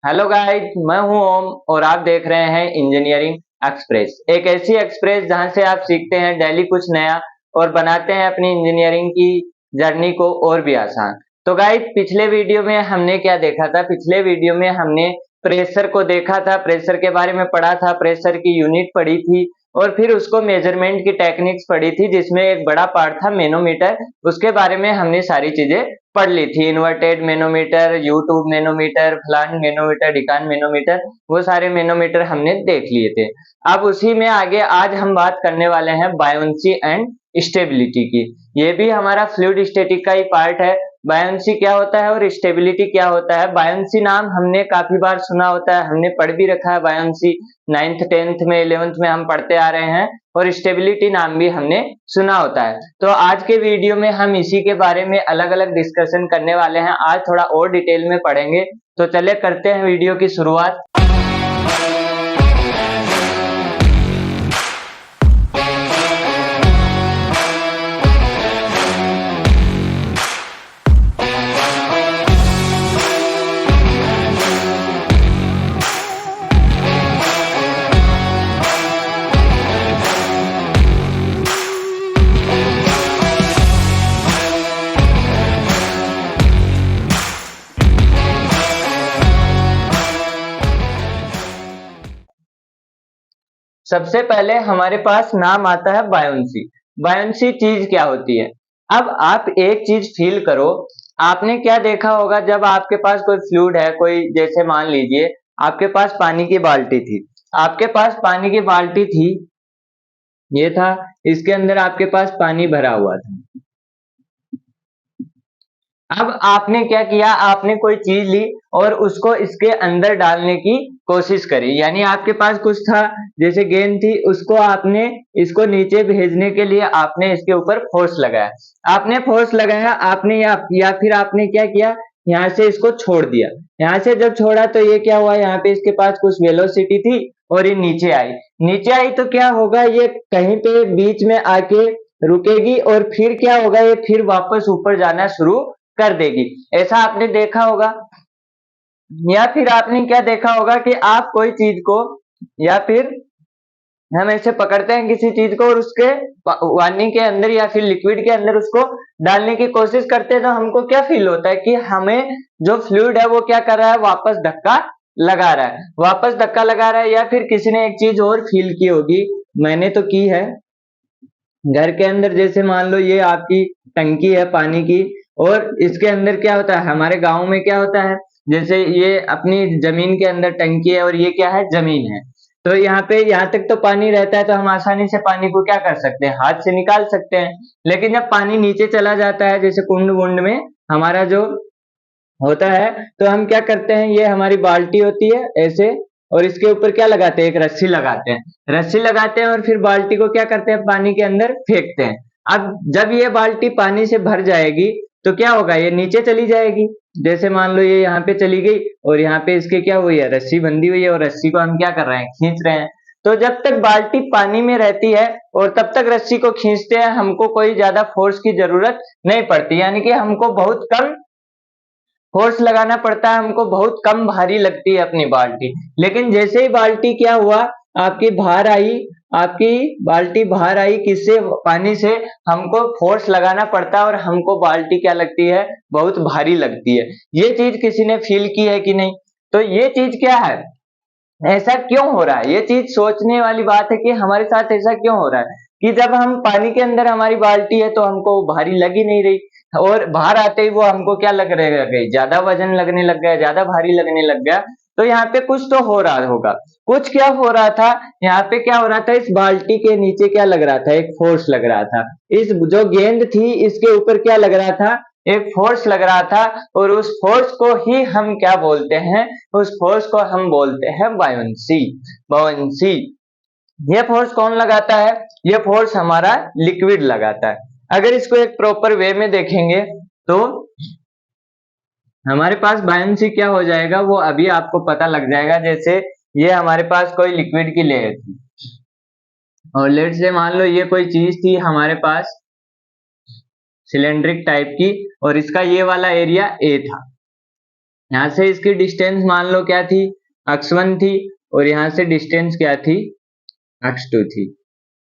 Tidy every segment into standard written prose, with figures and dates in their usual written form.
Hello guys, मैं हूं ओम और आप देख रहे हैं इंजीनियरिंग एक्सप्रेस। एक ऐसी एक्सप्रेस जहां से आप सीखते हैं डेली कुछ नया और बनाते हैं अपनी इंजीनियरिंग की जर्नी को और भी आसान। तो गाइस, पिछले वीडियो में हमने क्या देखा था? पिछले वीडियो में हमने प्रेशर को देखा था, प्रेशर के बारे में पढ़ा था, प्रेशर की यूनिट पढ़ी थी और फिर उसको मेजरमेंट की टेक्निक्स पढ़ी थी, जिसमें एक बड़ा पार्ट था मैनोमीटर। उसके बारे में हमने सारी चीजें पढ़ ली थी। इन्वर्टेड मैनोमीटर, यूट्यूब मैनोमीटर, फलान मैनोमीटर, ढिकान मैनोमीटर, वो सारे मैनोमीटर हमने देख लिए थे। अब उसी में आगे आज हम बात करने वाले हैं बायोन्सी एंड स्टेबिलिटी की। ये भी हमारा फ्लूइड स्टैटिक का ही पार्ट है। बायोन्सी क्या होता है और स्टेबिलिटी क्या होता है? बायोन्सी नाम हमने काफी बार सुना होता है, हमने पढ़ भी रखा है बायोन्सी। 9th 10th में 11th में हम पढ़ते आ रहे हैं और स्टेबिलिटी नाम भी हमने सुना होता है। तो आज के वीडियो में हम इसी के बारे में अलग अलग डिस्कशन करने वाले हैं। आज थोड़ा और डिटेल में पढ़ेंगे। तो चलिए करते हैं वीडियो की शुरुआत। सबसे पहले हमारे पास नाम आता है बायोन्सी। बायोन्सी चीज क्या होती है? अब आप एक चीज फील करो। आपने क्या देखा होगा जब आपके पास कोई फ्लूइड है, कोई जैसे मान लीजिए आपके पास पानी की बाल्टी थी। आपके पास पानी की बाल्टी थी, ये था, इसके अंदर आपके पास पानी भरा हुआ था। अब आपने क्या किया? आपने कोई चीज ली और उसको इसके अंदर डालने की कोशिश करी, यानी आपके पास कुछ था, जैसे गेंद थी, उसको आपने इसको नीचे भेजने के लिए आपने इसके ऊपर फोर्स लगाया। आपने फोर्स लगाया, आपने या फिर आपने क्या किया? यहाँ से इसको छोड़ दिया। यहाँ से जब छोड़ा तो ये क्या हुआ? यहाँ पे इसके पास कुछ वेलोसिटी थी और ये नीचे आई। नीचे आई तो क्या होगा? ये कहीं पे बीच में आके रुकेगी और फिर क्या होगा? ये फिर वापस ऊपर जाना शुरू कर देगी। ऐसा आपने देखा होगा। या फिर आपने क्या देखा होगा कि आप कोई चीज को, या फिर हम ऐसे पकड़ते हैं किसी चीज को और उसके पानी के अंदर या फिर लिक्विड के अंदर उसको डालने की कोशिश करते हैं, तो हमको क्या फील होता है कि हमें जो फ्लूइड है वो क्या कर रहा है? वापस धक्का लगा रहा है, वापस धक्का लगा रहा है। या फिर किसी ने एक चीज और फील की होगी, मैंने तो की है। घर के अंदर जैसे मान लो ये आपकी टंकी है पानी की, और इसके अंदर क्या होता है? हमारे गांव में क्या होता है, जैसे ये अपनी जमीन के अंदर टंकी है और ये क्या है? जमीन है। तो यहाँ पे यहाँ तक तो पानी रहता है, तो हम आसानी से पानी को क्या कर सकते हैं? हाथ से निकाल सकते हैं। लेकिन जब पानी नीचे चला जाता है, जैसे कुंड वुंड में हमारा जो होता है, तो हम क्या करते हैं? ये हमारी बाल्टी होती है ऐसे, और इसके ऊपर क्या लगाते हैं? एक रस्सी लगाते हैं। रस्सी लगाते हैं और फिर बाल्टी को क्या करते हैं? पानी के अंदर फेंकते हैं। अब जब ये बाल्टी पानी से भर जाएगी तो क्या होगा? ये नीचे चली जाएगी। जैसे मान लो ये यहाँ पे चली गई और यहाँ पे इसके क्या हुई है? रस्सी बंधी हुई है और रस्सी को हम क्या कर रहे हैं? खींच रहे हैं। तो जब तक बाल्टी पानी में रहती है और तब तक रस्सी को खींचते हैं, हमको कोई ज्यादा फोर्स की जरूरत नहीं पड़ती, यानी कि हमको बहुत कम फोर्स लगाना पड़ता है, हमको बहुत कम भारी लगती है अपनी बाल्टी। लेकिन जैसे ही बाल्टी क्या हुआ? आपकी बाहर आई, आपकी बाल्टी बाहर आई, किससे? पानी से। हमको फोर्स लगाना पड़ता है और हमको बाल्टी क्या लगती है? बहुत भारी लगती है। ये चीज किसी ने फील की है कि नहीं? तो ये चीज क्या है? ऐसा क्यों हो रहा है? ये चीज सोचने वाली बात है कि हमारे साथ ऐसा क्यों हो रहा है कि जब हम पानी के अंदर हमारी बाल्टी है तो हमको भारी लग ही नहीं रही, और बाहर आते ही वो हमको क्या लग गई? ज्यादा वजन लगने लग गया, ज्यादा भारी लगने लग गया। तो यहाँ पे कुछ तो हो रहा होगा। कुछ क्या हो रहा था? यहाँ पे क्या हो रहा था? इस बाल्टी के नीचे क्या लग रहा था? एक फोर्स लग रहा था। इस जो गेंद थी इसके ऊपर क्या लग रहा था? एक फोर्स लग रहा था। और उस फोर्स को ही हम क्या बोलते हैं? उस फोर्स को हम बोलते हैं बायोन्सी। बायोन्सी। ये फोर्स कौन लगाता है? ये फोर्स हमारा लिक्विड लगाता है। अगर इसको एक प्रॉपर वे में देखेंगे तो हमारे पास बायोन्सी क्या हो जाएगा वो अभी आपको पता लग जाएगा। जैसे ये हमारे पास कोई लिक्विड की लेयर थी और लेट से मान लो ये कोई चीज थी हमारे पास सिलेंड्रिक टाइप की, और इसका ये वाला एरिया ए था। यहाँ से इसकी डिस्टेंस मान लो क्या थी, x1 थी, और यहाँ से डिस्टेंस क्या थी, x2 थी।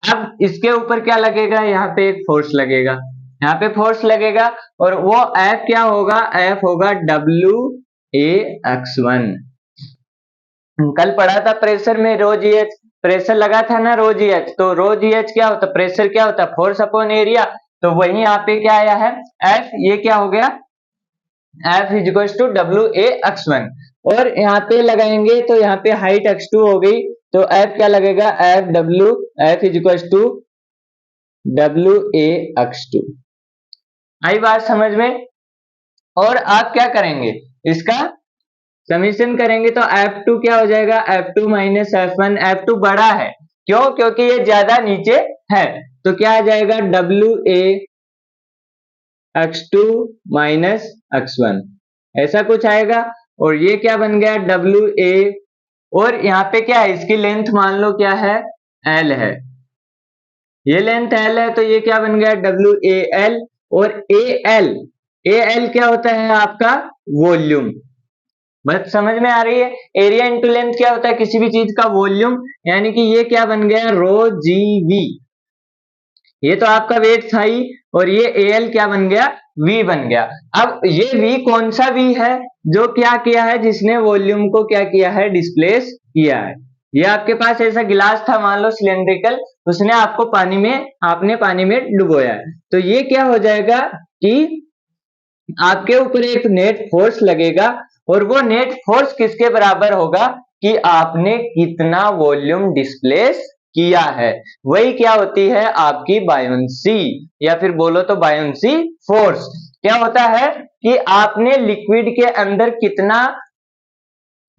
अब इसके ऊपर क्या लगेगा, यहाँ पे एक फोर्स लगेगा, यहाँ पे फोर्स लगेगा, और वो F क्या होगा, F होगा WAX1। कल पढ़ा था प्रेशर में रो जी एच, प्रेशर लगा था ना रो जी एच, तो रो जी एच क्या होता, प्रेशर क्या होता, फोर्स अपॉन एरिया। तो वही यहाँ पे क्या आया है, F, ये क्या हो गया, F is equal to WAX1। और यहाँ पे लगाएंगे तो यहाँ पे हाइट x2 हो गई, तो F क्या लगेगा, F is equal to WAX2। आई बात समझ में। और आप क्या करेंगे, इसका समीशन करेंगे तो F2 क्या हो जाएगा, F2 माइनस F1। F2 बड़ा है, क्यों, क्योंकि ये ज्यादा नीचे है, तो क्या आ जाएगा, WAX2 माइनस x1, ऐसा कुछ आएगा। और ये क्या बन गया, WA, और यहाँ पे क्या है, इसकी लेंथ मान लो क्या है, L है, ये लेंथ L है, तो ये क्या बन गया, WAL। और AL क्या होता है आपका, वॉल्यूम। बात समझ में आ रही है, एरिया इंटू लेंथ क्या होता है किसी भी चीज का, वॉल्यूम। यानी कि ये क्या बन गया, रो जी वी, ये तो आपका वेट था ही, और ये AL क्या बन गया, V बन गया। अब ये V कौन सा V है, जो क्या किया है, जिसने वॉल्यूम को क्या किया है, डिस्प्लेस किया है। ये आपके पास ऐसा गिलास था मान लो सिलेंड्रिकल, उसने आपको आपने पानी में डुबोया है, तो ये क्या हो जाएगा कि आपके ऊपर एक नेट फोर्स लगेगा, और वो नेट फोर्स किसके बराबर होगा, कि आपने कितना वॉल्यूम डिस्प्लेस किया है। वही क्या होती है, आपकी बायोंसी, या फिर बोलो तो बायोंसी फोर्स। क्या होता है कि आपने लिक्विड के अंदर कितना,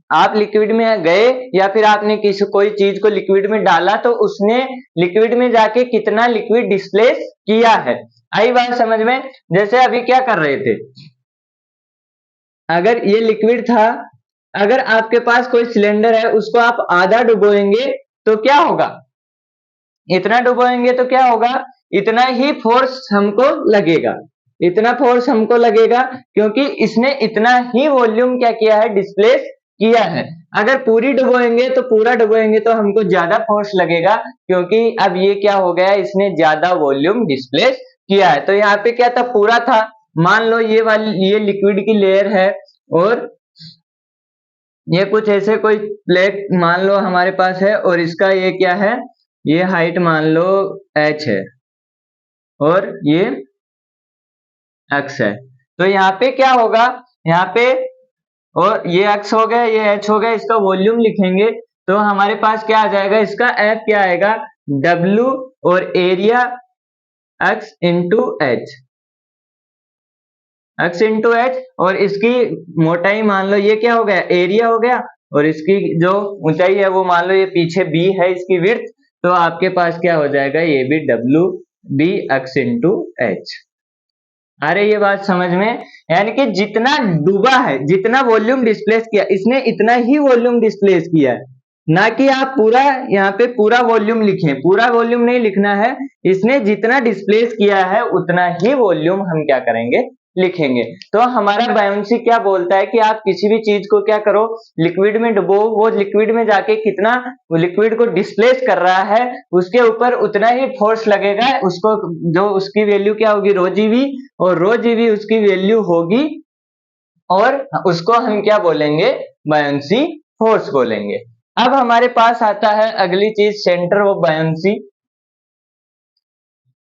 आप लिक्विड में गए या फिर आपने कोई चीज को लिक्विड में डाला, तो उसने लिक्विड में जाके कितना लिक्विड डिस्प्लेस किया है। आई बात समझ में। जैसे अभी क्या कर रहे थे, अगर ये लिक्विड था, अगर आपके पास कोई सिलेंडर है, उसको आप आधा डुबोएंगे तो क्या होगा, इतना डुबोएंगे तो क्या होगा, इतना ही फोर्स हमको लगेगा, इतना फोर्स हमको लगेगा, क्योंकि इसने इतना ही वॉल्यूम क्या किया है, डिस्प्लेस किया है। अगर पूरी डुबोएंगे तो पूरा डुबोएंगे तो हमको ज्यादा फोर्स लगेगा, क्योंकि अब ये क्या हो गया, इसने ज्यादा वॉल्यूम डिस्प्लेस किया है। तो यहाँ पे क्या था, पूरा था, मान लो ये लिक्विड की लेयर है, और ये कुछ ऐसे कोई प्लेट मान लो हमारे पास है, और इसका ये क्या है, ये हाइट मान लो h है, और ये x है। तो यहाँ पे क्या होगा, यहाँ पे, और ये x हो गया, ये h हो गया, इसका वॉल्यूम लिखेंगे तो हमारे पास क्या आ जाएगा, इसका F क्या आएगा, W, और area x into H, x into H, और इसकी मोटाई मान लो ये क्या हो गया, एरिया हो गया, और इसकी जो ऊंचाई है वो मान लो ये पीछे b है, इसकी विड्थ, तो आपके पास क्या हो जाएगा, ये भी WB x इंटू एच। अरे ये बात समझ में, यानी कि जितना डूबा है, जितना वॉल्यूम डिस्प्लेस किया, इसने इतना ही वॉल्यूम डिस्प्लेस किया है, ना कि आप पूरा यहाँ पे पूरा वॉल्यूम लिखें, पूरा वॉल्यूम नहीं लिखना है, इसने जितना डिस्प्लेस किया है उतना ही वॉल्यूम हम क्या करेंगे, लिखेंगे। तो हमारा बायोंसी क्या बोलता है कि आप किसी भी चीज को क्या करो, लिक्विड में डुबो, वो लिक्विड में जाके कितना वो लिक्विड को डिस्प्लेस कर रहा है, उसके ऊपर उतना ही फोर्स लगेगा, उसको जो उसकी वैल्यू क्या होगी, रो जीवी, और रो जीवी उसकी वैल्यू होगी, और उसको हम क्या बोलेंगे, बायोंसी फोर्स बोलेंगे। अब हमारे पास आता है अगली चीज, सेंटर ऑफ बायोंसी।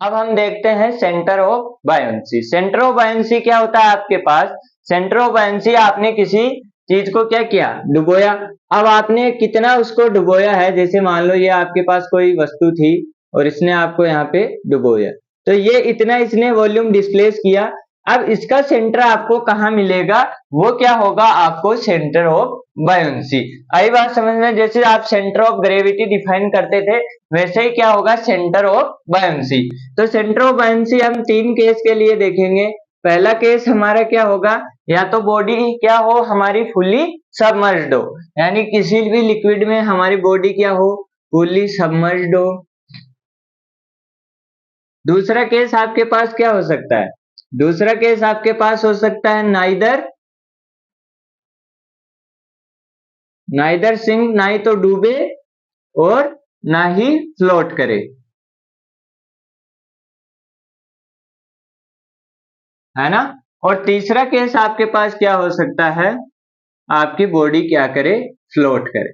अब हम देखते हैं centre of buoyancy. Centre of buoyancy क्या होता है आपके पास, सेंटर ऑफ बायोंसी, आपने किसी चीज को क्या किया, डुबोया। अब आपने कितना उसको डुबोया है, जैसे मान लो ये आपके पास कोई वस्तु थी, और इसने आपको यहाँ पे डुबोया, तो ये इतना इसने वॉल्यूम डिस्प्लेस किया। अब इसका सेंटर आपको कहाँ मिलेगा, वो क्या होगा, आपको सेंटर ऑफ बायोंसी। आई बात समझ में। जैसे आप सेंटर ऑफ ग्रेविटी डिफाइन करते थे, वैसे ही क्या होगा, सेंटर ऑफ बायोंसी। तो सेंटर ऑफ बायोंसी हम तीन केस के लिए देखेंगे। पहला केस हमारा क्या होगा, या तो बॉडी क्या हो हमारी फुली सबमर्ज्ड हो, यानी किसी भी लिक्विड में हमारी बॉडी क्या हो, फुली सबमर्ज्ड हो। दूसरा केस आपके पास क्या हो सकता है, दूसरा केस आपके पास हो सकता है नाइदर नाइदर सिंक, ना ही तो डूबे और ना ही फ्लोट करे, है ना। और तीसरा केस आपके पास क्या हो सकता है, आपकी बॉडी क्या करे, फ्लोट करे।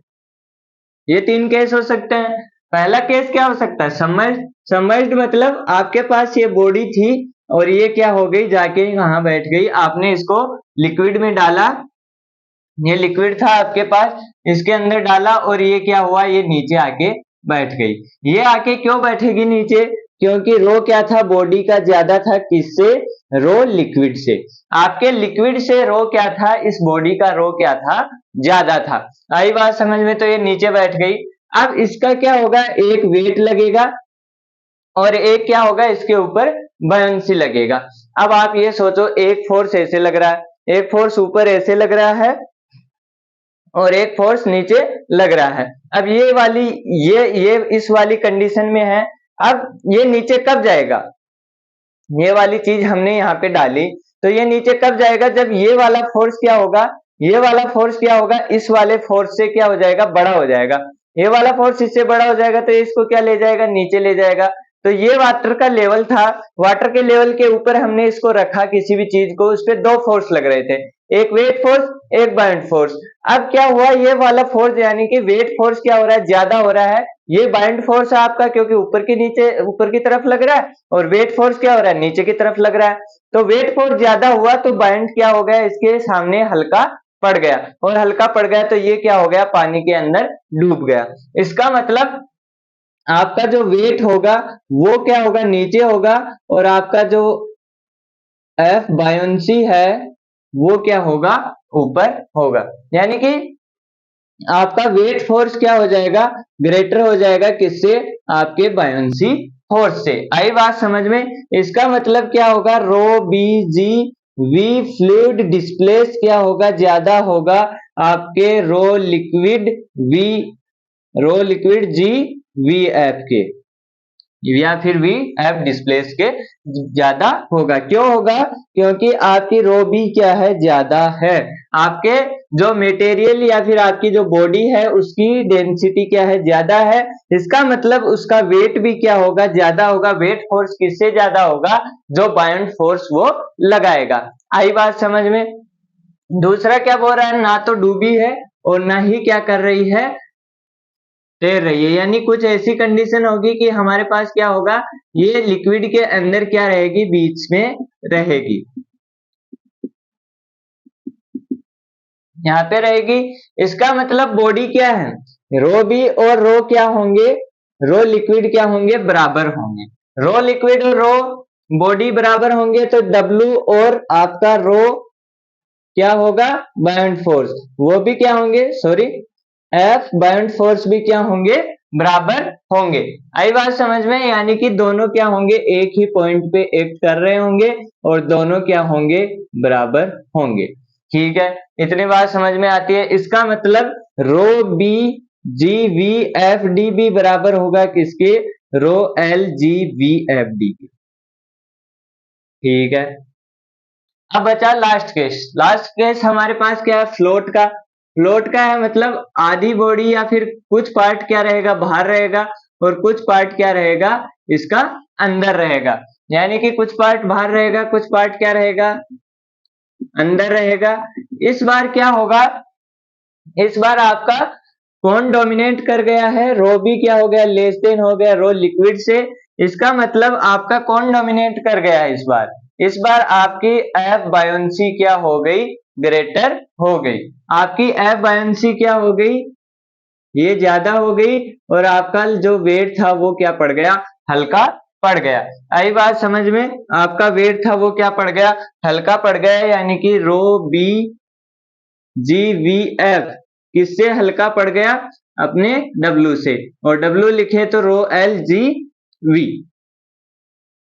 ये तीन केस हो सकते हैं। पहला केस क्या हो सकता है, सबमर्ज्ड। सबमर्ज्ड मतलब आपके पास ये बॉडी थी और ये क्या हो गई, जाके कहाँ बैठ गई, आपने इसको लिक्विड में डाला, ये लिक्विड था आपके पास, इसके अंदर डाला और ये क्या हुआ, ये नीचे आके बैठ गई। ये आके क्यों बैठेगी नीचे, क्योंकि रो क्या था बॉडी का ज्यादा था, किससे, रो लिक्विड से। आपके लिक्विड से रो क्या था, इस बॉडी का रो क्या था, ज्यादा था। आई बात समझ में, तो ये नीचे बैठ गई। अब इसका क्या होगा, एक वेट लगेगा और एक क्या होगा, इसके ऊपर बयान्सी लगेगा। अब आप ये सोचो, एक फोर्स ऐसे लग रहा है, एक फोर्स ऊपर ऐसे लग रहा है और एक फोर्स नीचे लग रहा है। अब ये वाली ये इस वाली कंडीशन में है। अब ये नीचे कब जाएगा, ये वाली चीज हमने यहाँ पे डाली, तो ये नीचे कब जाएगा, जब ये वाला फोर्स क्या होगा, ये वाला फोर्स क्या होगा, इस वाले फोर्स से क्या हो जाएगा, बड़ा हो जाएगा। ये वाला फोर्स इससे बड़ा हो जाएगा तो इसको क्या ले जाएगा, नीचे ले जाएगा। तो ये वाटर का लेवल था, वाटर के लेवल के ऊपर हमने इसको रखा, किसी भी चीज को, उस पर दो फोर्स लग रहे थे, एक वेट फोर्स, एक बाउंड फोर्स। अब क्या हुआ, ये वाला फोर्स यानी कि वेट फोर्स क्या हो रहा है, ज्यादा हो रहा है। ये बाउंड फोर्स है आपका, क्योंकि ऊपर की तरफ लग रहा है, और वेट फोर्स क्या हो रहा है, नीचे की तरफ लग रहा है। तो वेट फोर्स ज्यादा हुआ तो बाउंड क्या हो गया, इसके सामने हल्का पड़ गया, और हल्का पड़ गया तो ये क्या हो गया, पानी के अंदर डूब गया। इसका मतलब आपका जो वेट होगा वो क्या होगा, नीचे होगा, और आपका जो एफ बायोन्सी है वो क्या होगा, ऊपर होगा। यानी कि आपका वेट फोर्स क्या हो जाएगा, ग्रेटर हो जाएगा, किससे, आपके बायोन्सी फोर्स से। आई बात समझ में। इसका मतलब क्या होगा, rho B G V fluid displace क्या होगा, ज्यादा होगा आपके rho liquid G V F के, या फिर वी एफ डिस्प्लेस के ज्यादा होगा। क्यों होगा, क्योंकि आपकी रो बी क्या है, ज्यादा है। आपके जो मटेरियल या फिर आपकी जो बॉडी है उसकी डेंसिटी क्या है, ज्यादा है। इसका मतलब उसका वेट भी क्या होगा, ज्यादा होगा। वेट फोर्स किससे ज्यादा होगा, जो बाउंड फोर्स वो लगाएगा। आई बात समझ में। दूसरा क्या बोल रहा है, ना तो डूबी है और ना ही क्या कर रही है, तैर रही है। यानी कुछ ऐसी कंडीशन होगी कि हमारे पास क्या होगा, ये लिक्विड के अंदर क्या रहेगी, बीच में रहेगी, यहाँ पे रहेगी। इसका मतलब बॉडी क्या है, रो बी और रो क्या होंगे, रो लिक्विड क्या होंगे, बराबर होंगे। रो लिक्विड और रो बॉडी बराबर होंगे तो डब्ल्यू और आपका रो क्या होगा, बाउंड फोर्स, वो भी क्या होंगे, सॉरी एफ बाउंड फोर्स भी क्या होंगे, बराबर होंगे। आई बात समझ में। यानी कि दोनों क्या होंगे, एक ही पॉइंट पे एक्ट कर रहे होंगे और दोनों क्या होंगे, बराबर होंगे। ठीक है, इतनी बात समझ में आती है। इसका मतलब रो B G V F D भी बराबर होगा किसके, rho L G V F D के। ठीक है, अब बचा लास्ट केस। लास्ट केस हमारे पास क्या है, फ्लोट का। फ्लोट का है मतलब आधी बॉडी या फिर कुछ पार्ट क्या रहेगा, बाहर रहेगा, और कुछ पार्ट क्या रहेगा, इसका अंदर रहेगा। यानी कि कुछ पार्ट बाहर रहेगा, कुछ पार्ट क्या रहेगा, अंदर रहेगा। इस बार क्या होगा, इस बार आपका कौन डोमिनेट कर गया है, रो बी क्या हो गया, लेस देन हो गया रो लिक्विड से। इसका मतलब आपका कौन डोमिनेट कर गया है इस बार, इस बार आपकी एफ बायोन्सी क्या हो गई, ग्रेटर हो गई। आपकी एफ बायोन्सी क्या हो गई, ये ज्यादा हो गई, और आपका जो वेट था वो क्या पड़ गया, हल्का पड़ गया। आई बात समझ में। आपका वेट था वो क्या पड़ गया, हल्का पड़ गया। यानी कि रो बी जी वी एफ किससे हल्का पड़ गया, अपने डब्ल्यू से, और डब्ल्यू लिखे तो रो एल जी वी।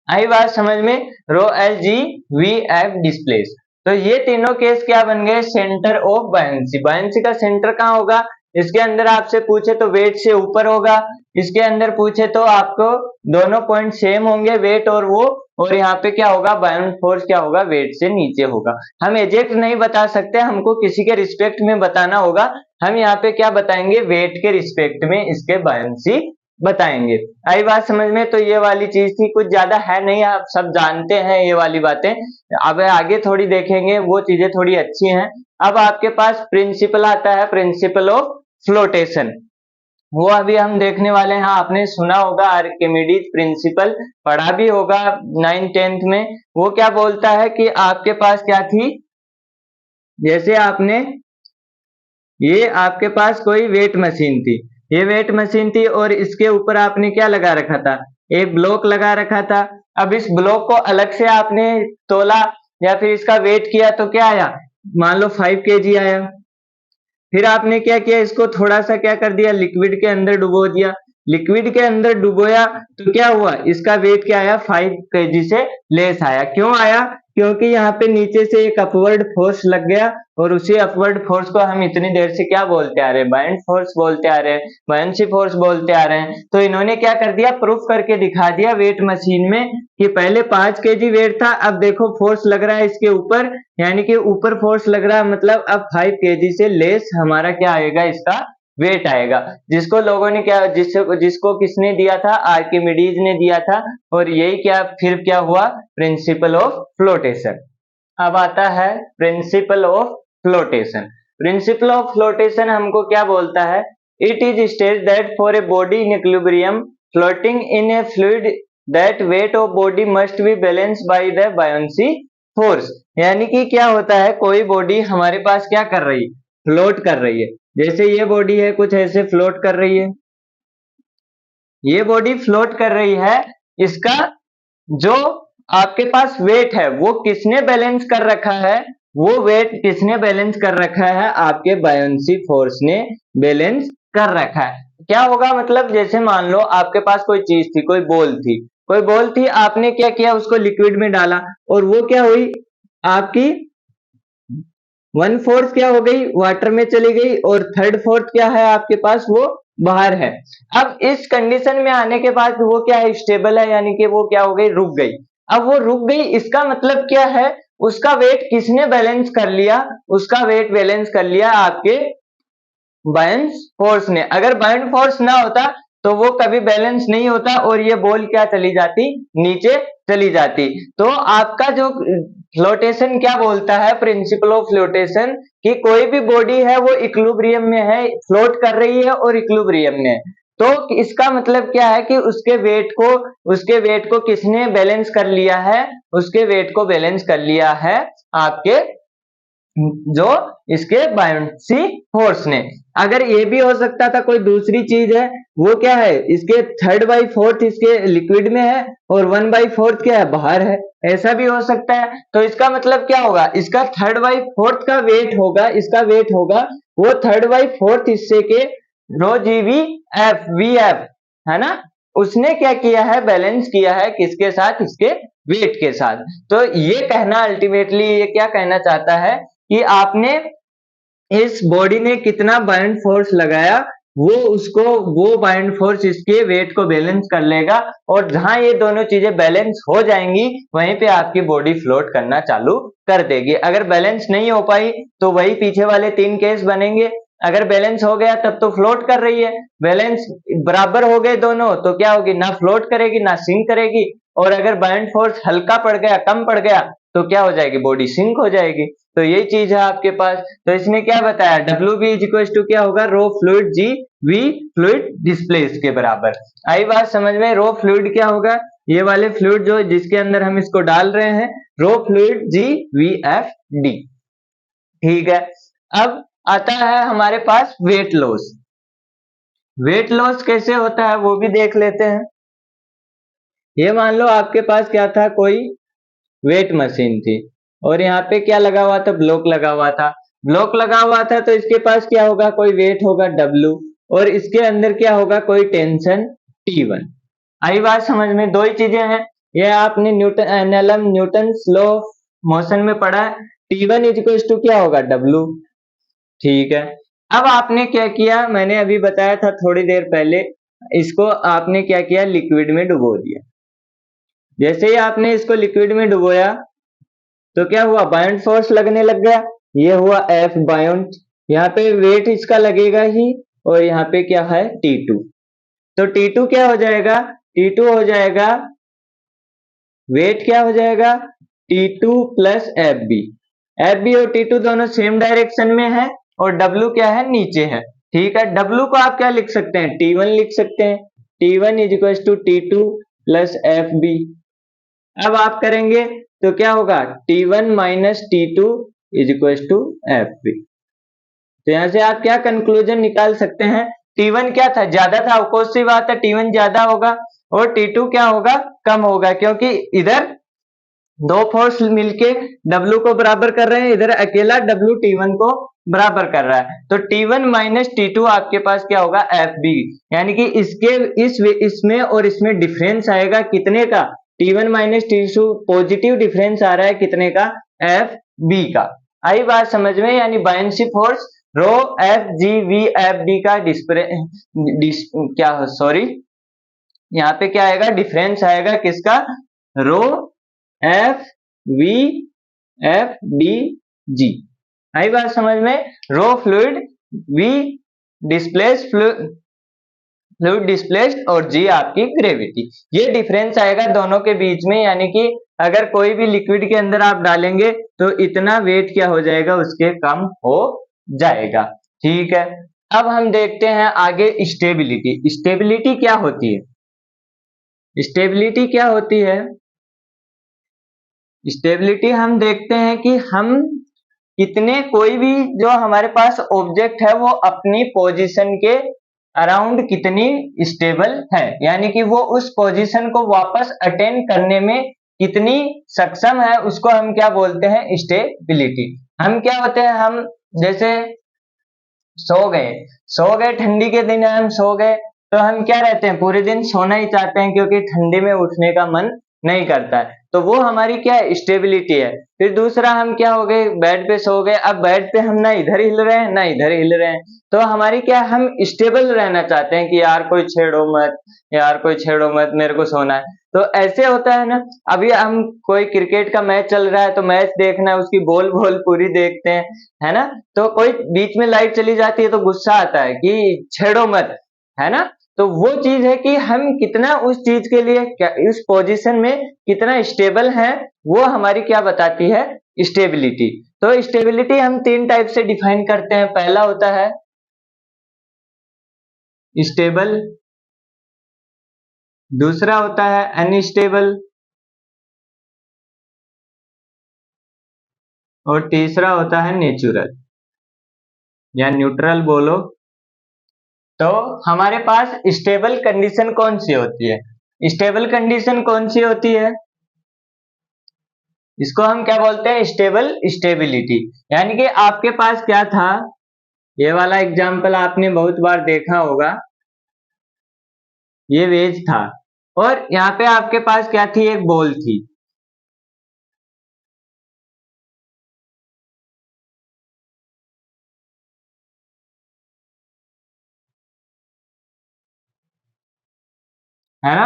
आई बात समझ में, rho L G V F displace. तो ये तीनों केस क्या बन गए, सेंटर ऑफ बायन्सी। बायन्सी का सेंटर कहाँ होगा, इसके अंदर आपसे पूछे तो वेट से ऊपर होगा, इसके अंदर पूछे तो आपको दोनों पॉइंट सेम होंगे, वेट और वो और यहाँ पे क्या होगा, बाउंड फोर्स क्या होगा, वेट से नीचे होगा। हम एग्जैक्ट नहीं बता सकते, हमको किसी के रिस्पेक्ट में बताना होगा। हम यहाँ पे क्या बताएंगे, वेट के रिस्पेक्ट में इसके बायन्सी बताएंगे। आई बात समझ में? तो ये वाली चीज थी, कुछ ज्यादा है नहीं, आप सब जानते हैं ये वाली बातें। अब आगे थोड़ी देखेंगे, वो चीजें थोड़ी अच्छी हैं। अब आपके पास प्रिंसिपल आता है, प्रिंसिपल ऑफ फ्लोटेशन, वो अभी हम देखने वाले हैं। आपने सुना होगा, आर्किमिडीज प्रिंसिपल पढ़ा भी होगा 9th-10th में। वो क्या बोलता है कि आपके पास क्या थी, जैसे आपने ये आपके पास कोई वेट मशीन थी, ये वेट मशीन थी और इसके ऊपर आपने क्या लगा रखा था, एक ब्लॉक लगा रखा था। अब इस ब्लॉक को अलग से आपने तोला या फिर इसका वेट किया तो क्या आया, मान लो 5 kg आया। फिर आपने क्या किया, इसको थोड़ा सा क्या कर दिया, लिक्विड के अंदर डुबो दिया। लिक्विड के अंदर डुबोया तो क्या हुआ, इसका वेट क्या आया, 5 kg से लेस आया। क्यों आया, क्योंकि यहाँ पे नीचे से एक अपवर्ड फोर्स लग गया और उसी अपवर्ड फोर्स को हम इतनी देर से क्या बोलते आ रहे हैं, बायंट फोर्स बोलते आ रहे हैं, बायंसी फोर्स बोलते आ रहे हैं। तो इन्होंने क्या कर दिया, प्रूफ करके दिखा दिया वेट मशीन में कि पहले 5 kg वेट था, अब देखो फोर्स लग रहा है इसके ऊपर, यानी कि ऊपर फोर्स लग रहा है, मतलब अब 5 kg से लेस हमारा क्या आएगा, इसका वेट आएगा। जिसको लोगों ने क्या, जिसको किसने दिया था, आर्किमिडीज ने दिया था। और यही क्या फिर क्या हुआ, प्रिंसिपल ऑफ फ्लोटेशन। अब आता है principle of flotation. Principle of flotation हमको क्या बोलता है, it is state that for a body in equilibrium floating in a fluid that weight of body must be balanced by the buoyancy force. यानी कि क्या होता है, कोई बॉडी हमारे पास क्या कर रही है, फ्लोट कर रही है। जैसे ये बॉडी है, कुछ ऐसे फ्लोट कर रही है, ये बॉडी फ्लोट कर रही है। इसका जो आपके पास वेट है वो किसने बैलेंस कर रखा है, वो वेट किसने बैलेंस कर रखा है, आपके बायोंसी फोर्स ने बैलेंस कर रखा है। क्या होगा, मतलब जैसे मान लो आपके पास कोई चीज थी, कोई बॉल थी, कोई बॉल थी, आपने क्या किया, उसको लिक्विड में डाला और वो क्या हुई, आपकी 1/4 क्या हो गई, वाटर में चली गई और 1/3 क्या है आपके पास, वो बाहर है। अब इस कंडीशन में आने के बाद वो क्या है, स्टेबल है, यानी कि वो क्या हो गई, रुक गई। अब वो रुक गई, इसका मतलब क्या है, उसका वेट किसने बैलेंस कर लिया, उसका वेट बैलेंस कर लिया आपके बायंस फोर्स ने। अगर बायंट फोर्स ना होता तो वो कभी बैलेंस नहीं होता और ये बॉल क्या चली जाती, नीचे चली जाती। तो आपका जो फ्लोटेशन क्या बोलता है, प्रिंसिपल ऑफ फ्लोटेशन, कि कोई भी बॉडी है वो इक्विलिब्रियम में है, फ्लोट कर रही है और इक्विलिब्रियम में है। तो इसका मतलब क्या है कि उसके वेट को किसने बैलेंस कर लिया है, उसके वेट को बैलेंस कर लिया है आपके जो इसके बायोंसी फोर्स ने। अगर ये भी हो सकता था, कोई दूसरी चीज है, वो क्या है, इसके 3/4 इसके लिक्विड में है और 1/4 क्या है, बाहर है, ऐसा भी हो सकता है। तो इसका मतलब क्या होगा, इसका 3/4 का वेट होगा, इसका वेट होगा वो 3/4 हिस्से के रो जी वी एफ वी एफ, है ना, उसने क्या किया है, बैलेंस किया है किसके साथ, इसके वेट के साथ। तो ये कहना अल्टीमेटली ये क्या कहना चाहता है कि आपने इस बॉडी ने कितना बाइंड फोर्स लगाया, वो बाइंड फोर्स इसके वेट को बैलेंस कर लेगा और जहां ये दोनों चीजें बैलेंस हो जाएंगी वहीं पे आपकी बॉडी फ्लोट करना चालू कर देगी। अगर बैलेंस नहीं हो पाई तो वही पीछे वाले 3 केस बनेंगे। अगर बैलेंस हो गया तब तो फ्लोट कर रही है, बैलेंस बराबर हो गए दोनों तो क्या होगी, ना फ्लोट करेगी ना सिंक करेगी। और अगर बाइंड फोर्स हल्का पड़ गया, कम पड़ गया, तो क्या हो जाएगी, बॉडी सिंक हो जाएगी। तो यही चीज है आपके पास। तो इसने क्या बताया, W B is equal to क्या होगा, rho fluid G V fluid displace के बराबर। आई बात समझ में, रो फ्लूइड क्या होगा, ये वाले फ्लूइड जो जिसके अंदर हम इसको डाल रहे हैं, रो fluid G V F D. ठीक है, अब आता है हमारे पास वेट लॉस। वेट लॉस कैसे होता है वो भी देख लेते हैं। ये मान लो आपके पास क्या था, कोई वेट मशीन थी और यहाँ पे क्या लगा हुआ था, ब्लॉक लगा हुआ था। ब्लॉक लगा हुआ था तो इसके पास क्या होगा, कोई वेट होगा W और इसके अंदर क्या होगा, कोई टेंशन T1। आई बात समझ में, दो ही चीजें हैं, ये आपने न्यूटन लॉ ऑफ मोशन में पढ़ा है। T1 इज इक्वल टू क्या होगा, W। ठीक है, अब आपने क्या किया, मैंने अभी बताया था थोड़ी देर पहले, इसको आपने क्या किया, लिक्विड में डुबो दिया। जैसे ही आपने इसको लिक्विड में डुबोया तो क्या हुआ, बायोंट फोर्स लगने लग गया, ये हुआ F बायोंट, यहाँ पे वेट इसका लगेगा ही, और यहाँ पे क्या है T2। तो T2 क्या हो जाएगा, T2 हो जाएगा, वेट क्या हो जाएगा T2 प्लस FB और T2 दोनों सेम डायरेक्शन में है, और W क्या है, नीचे है। ठीक है, W को आप क्या लिख सकते हैं, T1 लिख सकते हैं। T1 is equal to T2 plus FB। अब आप करेंगे तो क्या होगा, T1 minus T2 is equal to FB। तो यहां से आप क्या कंक्लूजन निकाल सकते हैं, T1 क्या था, ज्यादा था, ऑफकोर्स सी बात है T1 ज्यादा होगा, और T2 क्या होगा, कम होगा, क्योंकि इधर दो फोर्स मिलके W को बराबर कर रहे हैं, इधर अकेला W T1 को बराबर कर रहा है। तो T1 माइनस T2 आपके पास क्या होगा, FB, यानी कि इसमें और इसमें डिफरेंस आएगा कितने का, T1 minus T2 positive difference आ रहा है कितने का, FB का। आई बात समझ में, यानी बायनेंसी फोर्स रो FGV FD का यहाँ पे क्या आएगा, डिफरेंस आएगा किसका, रो FVFDG। आई बात समझ में, rho fluid, V displace fluid displaced, और G आपकी ग्रेविटी। ये डिफरेंस आएगा दोनों के बीच में, यानी कि अगर कोई भी लिक्विड के अंदर आप डालेंगे तो इतना वेट क्या हो जाएगा, उसके कम हो जाएगा। ठीक है, अब हम देखते हैं आगे स्टेबिलिटी। स्टेबिलिटी क्या होती है, स्टेबिलिटी क्या होती है, स्टेबिलिटी हम देखते हैं कि हम कितने, कोई भी जो हमारे पास ऑब्जेक्ट है वो अपनी पोजीशन के अराउंड कितनी स्टेबल है, यानी कि वो उस पोजीशन को वापस अटेन करने में कितनी सक्षम है, उसको हम क्या बोलते हैं, स्टेबिलिटी। हम क्या होते हैं, हम जैसे सो गए ठंडी के दिन हम सो गए, तो हम क्या रहते हैं, पूरे दिन सोना ही चाहते हैं, क्योंकि ठंडी में उठने का मन नहीं करता है, तो वो हमारी क्या है, स्टेबिलिटी है। फिर दूसरा हम क्या हो गए, बेड पे सो गए, अब बेड पे हम ना इधर हिल रहे हैं ना इधर हिल रहे हैं, तो हमारी क्या, हम स्टेबल रहना चाहते हैं कि यार कोई छेड़ो मत, यार कोई छेड़ो मत, मेरे को सोना है। तो ऐसे होता है ना, अभी हम कोई क्रिकेट का मैच चल रहा है तो मैच देखना है, उसकी बॉल पूरी देखते हैं, है ना, तो कोई बीच में लाइट चली जाती है तो गुस्सा आता है कि छेड़ो मत, है ना। तो वो चीज है कि हम कितना उस चीज के लिए उस पोजीशन में कितना स्टेबल है, वो हमारी क्या बताती है, स्टेबिलिटी। तो स्टेबिलिटी हम तीन टाइप से डिफाइन करते हैं। पहला होता है स्टेबल, दूसरा होता है अनस्टेबल, और तीसरा होता है नेचुरल या न्यूट्रल बोलो। तो हमारे पास स्टेबल कंडीशन कौन सी होती है, स्टेबल कंडीशन कौन सी होती है, इसको हम क्या बोलते हैं, स्टेबल स्टेबिलिटी। यानी कि आपके पास क्या था, ये वाला एग्जांपल आपने बहुत बार देखा होगा, ये वेज था और यहाँ पे आपके पास क्या थी, एक बॉल थी, है ना।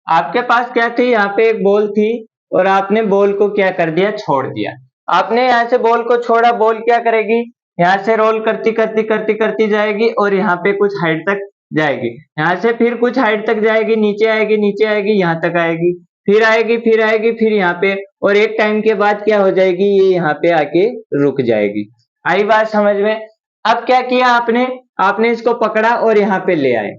आपके पास क्या थी, यहाँ पे एक बॉल थी और आपने बॉल को क्या कर दिया, छोड़ दिया। आपने यहाँ से बॉल को छोड़ा, बॉल क्या करेगी, यहाँ से रोल करती करती करती करती जाएगी और यहाँ पे कुछ हाइट तक जाएगी, यहाँ से फिर कुछ हाइट तक जाएगी, नीचे आएगी, नीचे आएगी, यहाँ तक आएगी, फिर आएगी, फिर आएगी, फिर यहाँ पे, और एक टाइम के बाद क्या हो जाएगी, ये यहाँ पे आके रुक जाएगी। आई बात समझ में। अब क्या किया आपने, आपने इसको पकड़ा और यहाँ पे ले आए,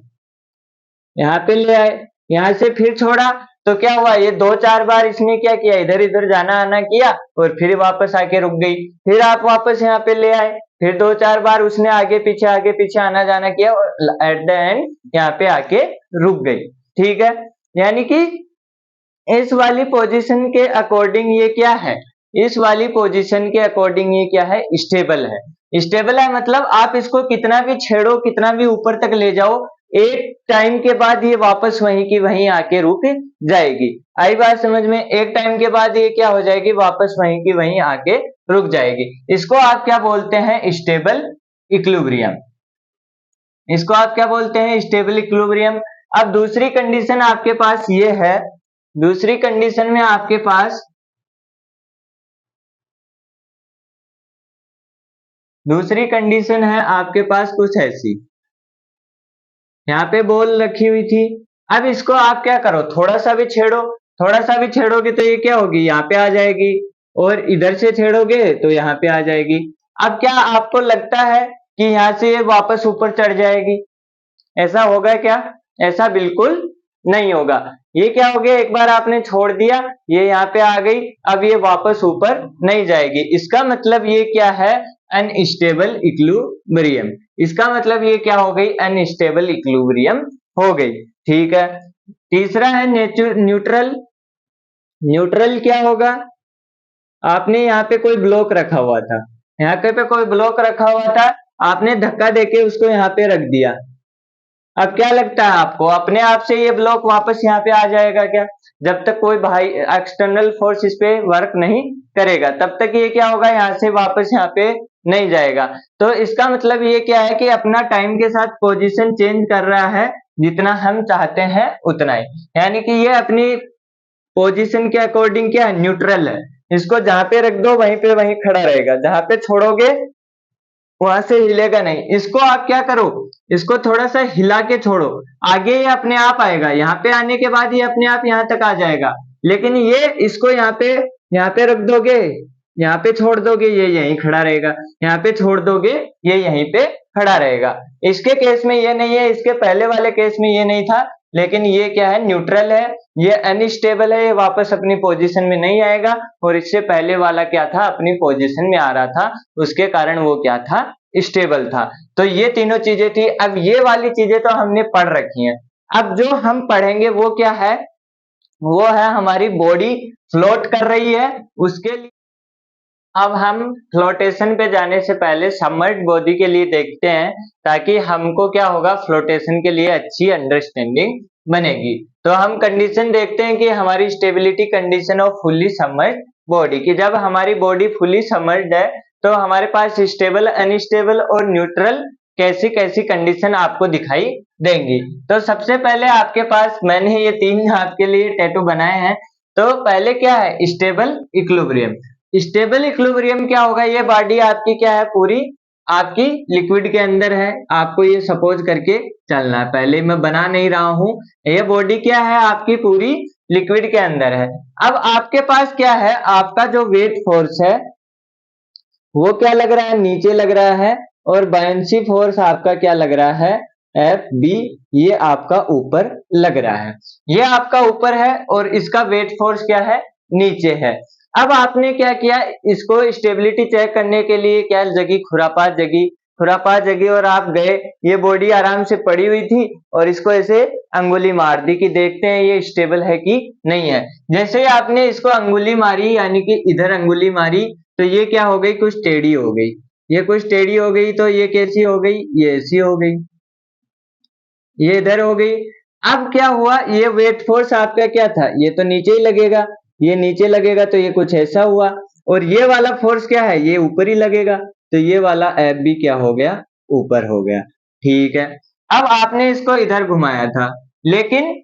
यहाँ पे ले आए, यहाँ से फिर छोड़ा, तो क्या हुआ, ये दो चार बार इसने क्या किया, इधर इधर जाना आना किया और फिर वापस आके रुक गई। फिर आप वापस यहाँ पे ले आए, फिर दो चार बार उसने आगे पीछे आना जाना किया और एट द एंड यहाँ पे आके रुक गई। ठीक है, यानी कि इस वाली पोजीशन के अकॉर्डिंग ये क्या है, इस वाली पोजीशन के अकॉर्डिंग ये क्या है, स्टेबल है। स्टेबल है मतलब आप इसको कितना भी छेड़ो, कितना भी ऊपर तक ले जाओ, एक टाइम के बाद ये वापस वहीं की वहीं आके रुक जाएगी। आई बात समझ में, एक टाइम के बाद ये क्या हो जाएगी, वापस वहीं की वहीं आके रुक जाएगी। इसको आप क्या बोलते हैं, स्टेबल इक्विलिब्रियम। इसको आप क्या बोलते हैं, स्टेबल इक्विलिब्रियम। अब दूसरी कंडीशन आपके पास ये है दूसरी कंडीशन में आपके पास दूसरी कंडीशन है आपके पास कुछ ऐसी, यहाँ पे बॉल रखी हुई थी। अब इसको आप क्या करो, थोड़ा सा भी छेड़ो, थोड़ा सा भी छेड़ोगे तो ये क्या होगी, यहाँ पे आ जाएगी, और इधर से छेड़ोगे तो यहाँ पे आ जाएगी। अब क्या आपको लगता है कि यहाँ से ये वापस ऊपर चढ़ जाएगी? ऐसा होगा क्या? ऐसा बिल्कुल नहीं होगा। ये क्या हो गया, एक बार आपने छोड़ दिया, ये यहाँ पे आ गई, अब ये वापस ऊपर नहीं जाएगी। इसका मतलब ये क्या है, अनस्टेबल इक्विलिब्रियम। इसका मतलब ये क्या हो गई, अनस्टेबल इक्विलिब्रियम हो गई। ठीक है। तीसरा है न्यूट्रल। न्यूट्रल क्या होगा, आपने यहाँ पे कोई ब्लॉक रखा हुआ था, यहाँ पे कोई ब्लॉक रखा हुआ था, आपने धक्का देके उसको यहाँ पे रख दिया। अब क्या लगता है आपको, अपने आप से ये ब्लॉक वापस यहाँ पे आ जाएगा क्या? जब तक कोई भाई एक्सटर्नल फोर्स इस पे वर्क नहीं करेगा तब तक ये क्या होगा, यहाँ से वापस यहाँ पे नहीं जाएगा। तो इसका मतलब ये क्या है कि अपना टाइम के साथ पोजीशन चेंज कर रहा है, जितना हम चाहते हैं उतना ही, यानी कि ये अपनी पोजीशन के अकॉर्डिंग क्या है, न्यूट्रल है। इसको जहां पे रख दो वहीं पे वहीं खड़ा रहेगा, जहां पे छोड़ोगे वहां से हिलेगा नहीं। इसको आप क्या करो, इसको थोड़ा सा हिला के छोड़ो, आगे ये अपने आप आएगा, यहाँ पे आने के बाद ये अपने आप यहाँ तक आ जाएगा। लेकिन ये इसको यहाँ पे रख दोगे, यहाँ पे छोड़ दोगे, ये यहीं खड़ा रहेगा, यहाँ पे छोड़ दोगे, ये यहीं पे खड़ा रहेगा। इसके केस में ये नहीं है, इसके पहले वाले केस में ये नहीं था, लेकिन ये क्या है, न्यूट्रल है, ये अनस्टेबल है, ये वापस अपनी पोजीशन में नहीं आएगा। और इससे पहले वाला क्या था, अपनी पोजीशन में आ रहा था, उसके कारण वो क्या था, स्टेबल था। तो ये तीनों चीजें थी। अब ये वाली चीजें तो हमने पढ़ रखी हैं। अब जो हम पढ़ेंगे वो क्या है, वो है हमारी बॉडी फ्लोट कर रही है, उसके लिए अब हम फ्लोटेशन पे जाने से पहले सबमर्ज्ड बॉडी के लिए देखते हैं, ताकि हमको क्या होगा, फ्लोटेशन के लिए अच्छी अंडरस्टैंडिंग बनेगी। तो हम कंडीशन देखते हैं कि हमारी stability condition off fully submerged body की, जब हमारी बॉडी फुल्ली सबमर्ज्ड है तो हमारे पास स्टेबल, अनस्टेबल और न्यूट्रल कैसी कैसी कंडीशन आपको दिखाई देंगी। तो सबसे पहले आपके पास मैंने ये तीन आपके लिए टैटू बनाए हैं। तो पहले क्या है, स्टेबल इक्विलिब्रियम। स्टेबल इक्विलिब्रियम क्या होगा, ये बॉडी आपकी क्या है, पूरी आपकी लिक्विड के अंदर है, आपको ये सपोज करके चलना है, पहले मैं बना नहीं रहा हूं, ये बॉडी क्या है आपकी पूरी लिक्विड के अंदर है। अब आपके पास क्या है, आपका जो वेट फोर्स है वो क्या लग रहा है, नीचे लग रहा है, और बायंसी फोर्स आपका क्या लग रहा है, एफ बी, ये आपका ऊपर लग रहा है, ये आपका ऊपर है, और इसका वेट फोर्स क्या है, नीचे है। अब आपने क्या किया, इसको स्टेबिलिटी चेक करने के लिए क्या जगी, खुरापात जगी, और आप गए, ये बॉडी आराम से पड़ी हुई थी, और इसको ऐसे अंगुली मार दी कि देखते हैं ये स्टेबल है कि नहीं है। जैसे ही आपने इसको अंगुली मारी, यानी कि इधर अंगुली मारी, तो ये क्या हो गई, कुछ टेढ़ी हो गई, ये कुछ टेढ़ी हो गई, तो ये कैसी हो गई, ये ऐसी हो गई, ये इधर हो गई। अब क्या हुआ, ये वेट फोर्स आपका क्या था, ये तो नीचे ही लगेगा, ये नीचे लगेगा, तो ये कुछ ऐसा हुआ, और ये वाला फोर्स क्या है, ये ऊपर ही लगेगा, तो ये वाला एफ भी क्या हो गया, ऊपर हो गया। ठीक है। अब आपने इसको इधर घुमाया था, लेकिन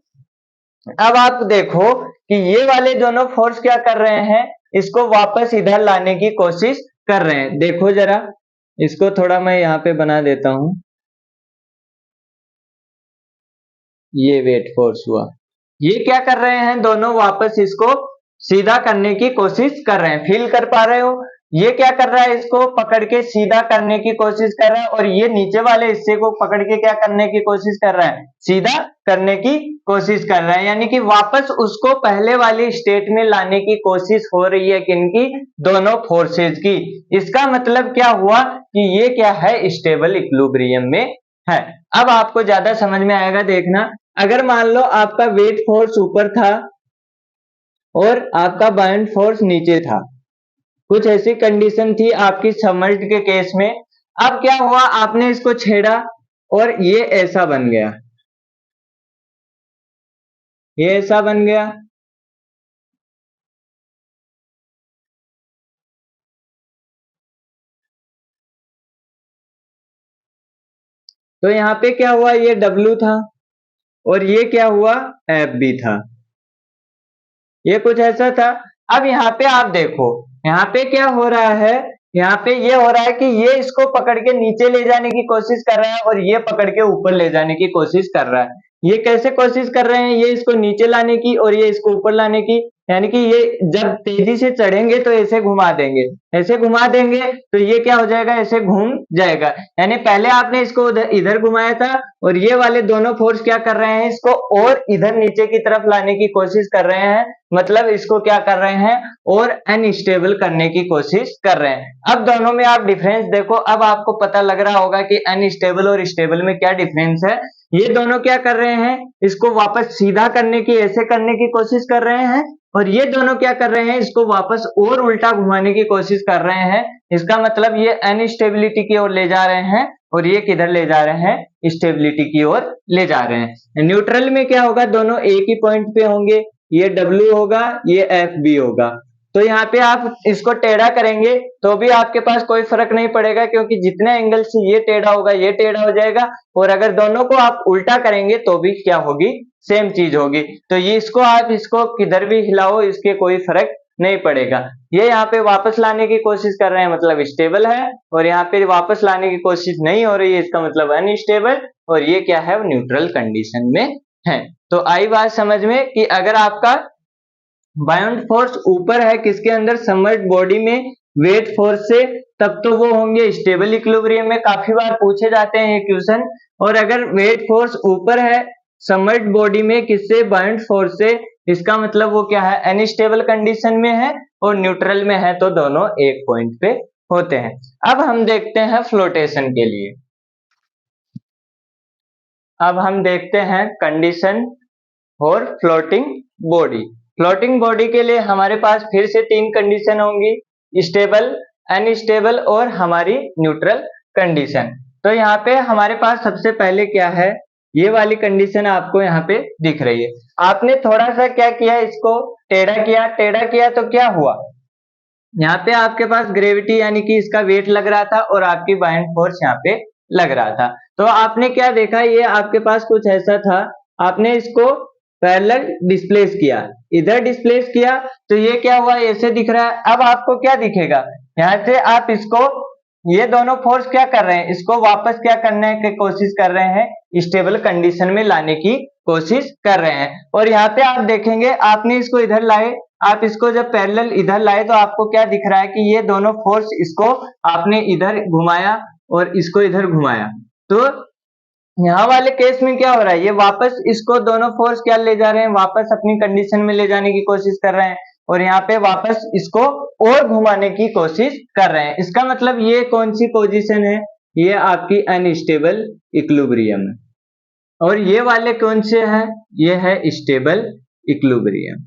अब आप देखो कि ये वाले दोनों फोर्स क्या कर रहे हैं, इसको वापस इधर लाने की कोशिश कर रहे हैं। देखो जरा, इसको थोड़ा मैं यहाँ पे बना देता हूं, ये वेट फोर्स हुआ, ये क्या कर रहे हैं, दोनों वापस इसको सीधा करने की कोशिश कर रहे हैं। फील कर पा रहे हो, ये क्या कर रहा है, इसको पकड़ के सीधा करने की कोशिश कर रहा है, और ये नीचे वाले हिस्से को पकड़ के क्या करने की कोशिश कर रहा है, सीधा करने की कोशिश कर रहा है, यानी कि वापस उसको पहले वाली स्टेट में लाने की कोशिश हो रही है, किनकी, दोनों फोर्सेज की। इसका मतलब क्या हुआ कि ये क्या है, स्टेबल इक्विलिब्रियम में है। अब आपको ज्यादा समझ में आएगा, देखना, अगर मान लो आपका वेट फोर्स ऊपर था और आपका बाउंड फोर्स नीचे था, कुछ ऐसी कंडीशन थी आपकी सबमर्ज्ड के केस में। अब क्या हुआ, आपने इसको छेड़ा और ये ऐसा बन गया, ये ऐसा बन गया। तो यहाँ पे क्या हुआ, ये W था, और ये क्या हुआ, एफ भी था। ये कुछ ऐसा था। अब यहाँ पे आप देखो, यहाँ पे क्या हो रहा है, यहाँ पे ये हो रहा है कि ये इसको पकड़ के नीचे ले जाने की कोशिश कर रहा है और ये पकड़ के ऊपर ले जाने की कोशिश कर रहा है। ये कैसे कोशिश कर रहे हैं, ये इसको नीचे लाने की और ये इसको ऊपर लाने की, यानी कि ये जब तेजी से चढ़ेंगे तो ऐसे घुमा देंगे, ऐसे घुमा देंगे तो ये क्या हो जाएगा, ऐसे घूम जाएगा। यानी पहले आपने इसको इधर घुमाया था और ये वाले दोनों फोर्स क्या कर रहे हैं, इसको और इधर नीचे की तरफ लाने की कोशिश कर रहे हैं, मतलब इसको क्या कर रहे हैं, और अनस्टेबल करने की कोशिश कर रहे हैं। अब दोनों में आप डिफरेंस देखो, अब आपको पता लग रहा होगा कि अनस्टेबल और स्टेबल में क्या डिफरेंस है। ये दोनों क्या कर रहे हैं, इसको वापस सीधा करने की, ऐसे करने की कोशिश कर रहे हैं, और ये दोनों क्या कर रहे हैं, इसको वापस और उल्टा घुमाने की कोशिश कर रहे हैं। इसका मतलब ये अनस्टेबिलिटी की ओर ले जा रहे हैं और ये किधर ले जा रहे हैं, स्टेबिलिटी की ओर ले जा रहे हैं। न्यूट्रल में क्या होगा, दोनों एक ही पॉइंट पे होंगे, ये W होगा, ये FB होगा। तो यहाँ पे आप इसको टेढ़ा करेंगे तो भी आपके पास कोई फर्क नहीं पड़ेगा, क्योंकि जितने एंगल से ये टेढ़ा होगा ये टेढ़ा हो जाएगा, और अगर दोनों को आप उल्टा करेंगे तो भी क्या होगी, सेम चीज होगी। तो ये इसको आप इसको किधर भी हिलाओ, इसके कोई फर्क नहीं पड़ेगा। ये यहाँ पे वापस लाने की कोशिश कर रहे हैं, मतलब स्टेबल है, और यहाँ पे वापस लाने की कोशिश नहीं हो रही है, इसका मतलब अनस्टेबल, और ये क्या है, न्यूट्रल कंडीशन में है। तो आई बात समझ में कि अगर आपका बाउंड फोर्स ऊपर है किसके अंदर, सबमर्ज्ड बॉडी में, वेट फोर्स से, तब तो वो होंगे स्टेबल इक्विलिब्रियम में, काफी बार पूछे जाते हैं ये क्वेश्चन। और अगर वेट फोर्स ऊपर है सबमर्ज्ड बॉडी में किससे, बाउंड फोर्स से, इसका मतलब वो क्या है, अनस्टेबल कंडीशन में है, और न्यूट्रल में है, तो दोनों एक पॉइंट पे होते हैं। अब हम देखते हैं फ्लोटेशन के लिए, अब हम देखते हैं कंडीशन और फ्लोटिंग बॉडी। फ्लोटिंग बॉडी के लिए हमारे पास फिर से तीन कंडीशन होंगी, स्टेबल, अनस्टेबल और हमारी न्यूट्रल कंडीशन। तो यहाँ पे हमारे पास सबसे पहले क्या है, ये वाली कंडीशन आपको यहाँ पे दिख रही है। आपने थोड़ा सा क्या किया, इसको टेढ़ा किया, टेढ़ा किया तो क्या हुआ, यहाँ पे आपके पास ग्रेविटी यानी कि इसका वेट लग रहा था और आपकी बाउंड फोर्स यहाँ पे लग रहा था। तो आपने क्या देखा, ये आपके पास कुछ ऐसा था, आपने इसको पैरेलल डिस्प्लेस किया, इधर डिस्प्लेस किया तो ये क्या हुआ, ऐसे दिख रहा है। अब आपको क्या दिखेगा, यहाँ से आप इसको, ये दोनों फोर्स क्या कर रहे हैं, इसको वापस क्या करने की कोशिश कर रहे हैं, स्टेबल कंडीशन में लाने की कोशिश कर रहे हैं। और यहाँ पे आप देखेंगे, आपने इसको इधर लाए, आप इसको जब पैरेलल इधर लाए तो आपको क्या दिख रहा है कि ये दोनों फोर्स, इसको आपने इधर घुमाया और इसको इधर घुमाया, तो यहाँ वाले केस में क्या हो रहा है, ये वापस इसको दोनों फोर्स क्या ले जा रहे हैं, वापस अपनी कंडीशन में ले जाने की कोशिश कर रहे हैं, और यहाँ पे वापस इसको और घुमाने की कोशिश कर रहे हैं। इसका मतलब ये कौन सी पोजीशन है, ये आपकी अनस्टेबल इक्विलिब्रियम है, और ये वाले कौन से हैं, ये है स्टेबल इक्विलिब्रियम।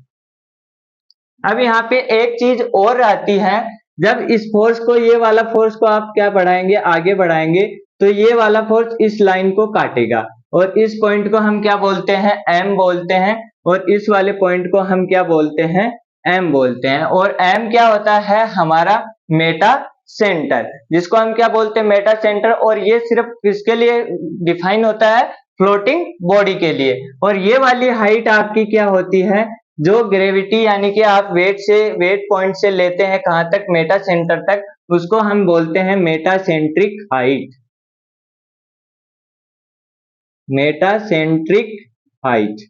अब यहाँ पे एक चीज और आती है, जब इस फोर्स को, ये वाला फोर्स को आप क्या बढ़ाएंगे, आगे बढ़ाएंगे, तो ये वाला फोर्स इस लाइन को काटेगा, और इस पॉइंट को हम क्या बोलते हैं, M बोलते हैं, और इस वाले पॉइंट को हम क्या बोलते हैं, M बोलते हैं। और M क्या होता है, हमारा मेटा सेंटर, जिसको हम क्या बोलते हैं, मेटा सेंटर। और ये सिर्फ किसके लिए डिफाइन होता है, फ्लोटिंग बॉडी के लिए। और ये वाली हाइट आपकी क्या होती है, जो ग्रेविटी यानी कि आप वेट से, वेट पॉइंट से लेते हैं कहां तक, मेटा सेंटर तक, उसको हम बोलते हैं मेटासेंट्रिक हाइट, मेटासेंट्रिक हाइट।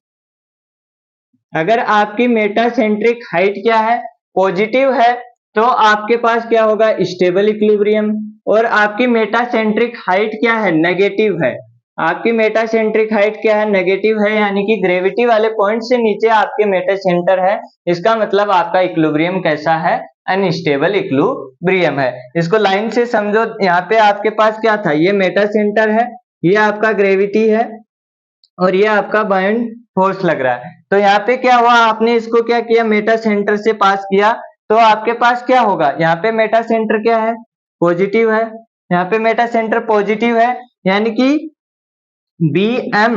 अगर आपकी मेटासेंट्रिक हाइट क्या है, पॉजिटिव है, तो आपके पास क्या होगा, स्टेबल इक्विलिब्रियम। और आपकी मेटासेंट्रिक हाइट क्या है, नेगेटिव है, आपकी मेटासेंट्रिक हाइट क्या है, नेगेटिव है, यानी कि ग्रेविटी वाले पॉइंट से नीचे आपके मेटा सेंटर है। इसका मतलब आपका इक्विलिब्रियम कैसा है, अनस्टेबल इक्विलिब्रियम है। इसको लाइन से समझो, यहाँ पे आपके पास क्या था, ये मेटा सेंटर है, ये आपका ग्रेविटी है, और ये आपका बाउंड फोर्स लग रहा है। तो यहाँ पे क्या हुआ, आपने इसको क्या किया, मेटा सेंटर से पास किया, तो आपके पास क्या होगा, यहाँ पे मेटा सेंटर क्या है, पॉजिटिव है, यहाँ पे मेटा सेंटर पॉजिटिव है, यानी कि BM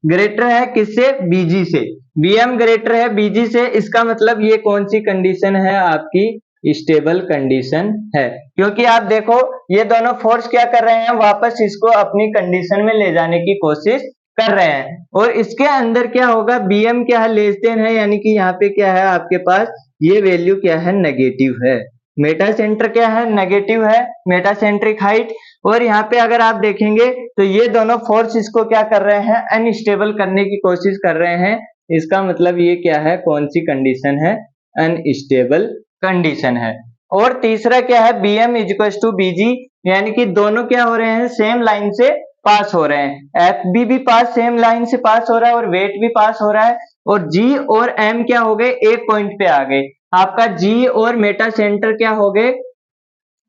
ग्रेटर है किससे, BG से, BM ग्रेटर है BG से। इसका मतलब ये कौन सी कंडीशन है, आपकी स्टेबल कंडीशन है, क्योंकि आप देखो ये दोनों फोर्स क्या कर रहे हैं, वापस इसको अपनी कंडीशन में ले जाने की कोशिश कर रहे हैं, और इसके अंदर क्या होगा, Bm क्या है, लेस देन है, यानी कि यहाँ पे क्या है आपके पास ये वैल्यू क्या है, नेगेटिव है। मेटा सेंटर क्या है, नेगेटिव है, मेटासेंट्रिक हाइट। और यहाँ पे अगर आप देखेंगे तो ये दोनों फोर्स इसको क्या कर रहे हैं, अनस्टेबल करने की कोशिश कर रहे हैं। इसका मतलब ये क्या है, कौन सी कंडीशन है, अनस्टेबल कंडीशन है। और तीसरा क्या है, Bm इक्वल टू Bg, यानी कि दोनों क्या हो रहे हैं, सेम लाइन से पास हो रहे हैं। Fb भी पास सेम लाइन से पास हो रहा है और वेट भी पास हो रहा है, और G और M क्या हो गए, एक पॉइंट पे आ गए। आपका G और मेटा सेंटर क्या हो गए,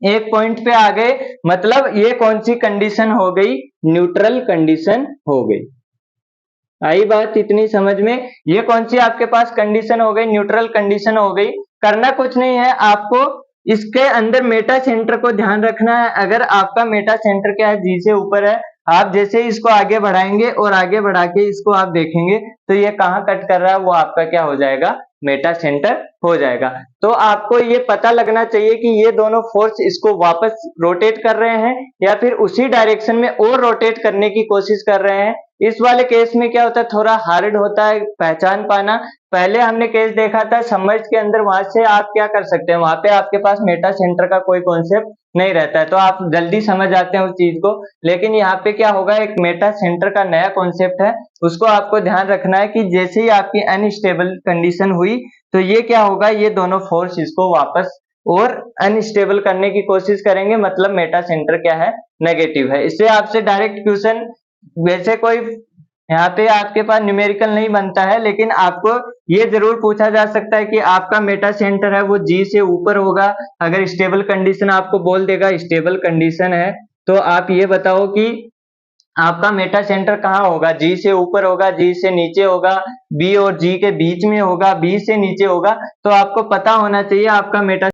एक पॉइंट पे आ गए। मतलब ये कौन सी कंडीशन हो गई, न्यूट्रल कंडीशन हो गई। आई बात इतनी समझ में, ये कौन सी आपके पास कंडीशन हो गई, न्यूट्रल कंडीशन हो गई। करना कुछ नहीं है आपको, इसके अंदर मेटा सेंटर को ध्यान रखना है। अगर आपका मेटा सेंटर क्या है, जी से ऊपर है, आप जैसे ही इसको आगे बढ़ाएंगे और आगे बढ़ा के इसको आप देखेंगे तो ये कहाँ कट कर रहा है, वो आपका क्या हो जाएगा, मेटा सेंटर हो जाएगा। तो आपको ये पता लगना चाहिए कि ये दोनों फोर्स इसको वापस रोटेट कर रहे हैं या फिर उसी डायरेक्शन में और रोटेट करने की कोशिश कर रहे हैं। इस वाले केस में क्या होता है, थोड़ा हार्ड होता है पहचान पाना। पहले हमने केस देखा था सबमर्ज के अंदर, वहां से आप क्या कर सकते हैं, वहां पे आपके पास मेटा सेंटर का कोई कॉन्सेप्ट नहीं रहता है, तो आप जल्दी समझ आते हैं उस चीज को। लेकिन यहाँ पे क्या होगा, एक मेटा सेंटर का नया कॉन्सेप्ट है, उसको आपको ध्यान रखना है कि जैसे ही आपकी अनस्टेबल कंडीशन हुई तो ये क्या होगा, ये दोनों फोर्स इसको वापस और अनस्टेबल करने की कोशिश करेंगे। मतलब मेटा सेंटर क्या है, नेगेटिव है। इससे आपसे डायरेक्ट क्वेश्चन, वैसे कोई यहाँ पे आपके पास न्यूमेरिकल नहीं बनता है, लेकिन आपको ये जरूर पूछा जा सकता है कि आपका मेटा सेंटर है वो जी से ऊपर होगा। अगर स्टेबल कंडीशन आपको बोल देगा स्टेबल कंडीशन है, तो आप ये बताओ कि आपका मेटा सेंटर कहाँ होगा, जी से ऊपर होगा, जी से नीचे होगा, बी और जी के बीच में होगा, बी से नीचे होगा। तो आपको पता होना चाहिए आपका मेटा